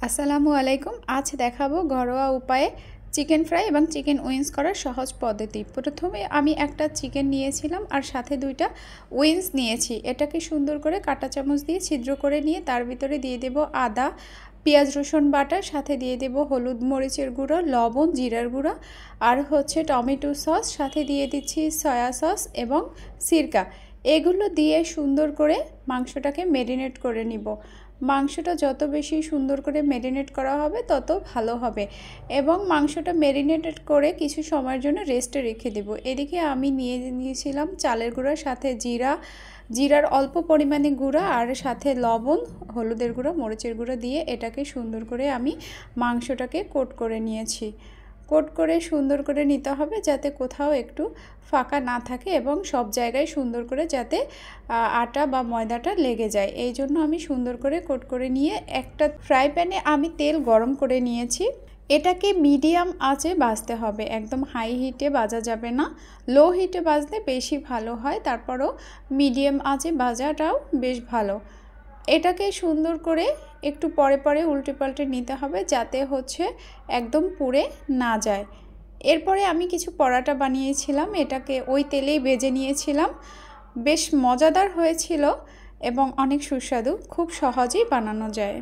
আসসালামু আলাইকুম। আজ দেখাবো ঘরোয়া উপায়ে চিকেন ফ্রাই এবং চিকেন উইংস করার সহজ পদ্ধতি। প্রথমে আমি একটা চিকেন নিয়েছিলাম আর সাথে দুইটা উইংস নিয়েছি। এটাকে সুন্দর করে কাঁটা চামচ দিয়ে ছিদ্র করে নিয়ে তার ভিতরে দিয়ে দেব আদা, পেঁয়াজ রসুন বাটা, সাথে দিয়ে দেব হলুদ মরিচের গুঁড়ো, লবণ, জিরার গুঁড়ো আর হচ্ছে টমেটো সস, সাথে দিয়ে দিচ্ছি সয়া সস এবং সিরকা। এগুলো দিয়ে সুন্দর করে মাংসটাকে ম্যারিনেট করে নিব। মাংসটা যত বেশি সুন্দর করে ম্যারিনেট করা হবে তত ভালো হবে এবং মাংসটা ম্যারিনেটেড করে কিছু সময়ের জন্য রেস্টে রেখে দেব। এদিকে আমি নিয়েছিলাম চালের গুঁড়া, সাথে জিরার অল্প পরিমাণে গুঁড়া আর সাথে লবণ, হলুদের গুঁড়া, মরিচের গুঁড়া দিয়ে এটাকে সুন্দর করে আমি মাংসটাকে কোট করে নিয়েছি। কোট করে সুন্দর করে নিতে হবে যাতে কোথাও একটু ফাঁকা না থাকে এবং সব জায়গায় সুন্দর করে যাতে আটা বা ময়দাটা লেগে যায়, এই জন্য আমি সুন্দর করে কোট করে নিয়ে একটা ফ্রাই প্যানে আমি তেল গরম করে নিয়েছি। এটাকে মিডিয়াম আঁচে ভাজতে হবে, একদম হাই হিটে ভাজা যাবে না, লো হিটে ভাজলে বেশি ভালো হয়। তারপরও মিডিয়াম আঁচে ভাজাটাও বেশ ভালো। এটাকে সুন্দর করে একটু পরে পরে উল্টে পাল্টে নিতে হবে যাতে হচ্ছে একদম পুড়ে না যায়। এরপরে আমি কিছু পরাটা বানিয়েছিলাম, এটাকে ওই তেলেই ভেজে নিয়েছিলাম। বেশ মজাদার হয়েছিল এবং অনেক সুস্বাদু, খুব সহজেই বানানো যায়।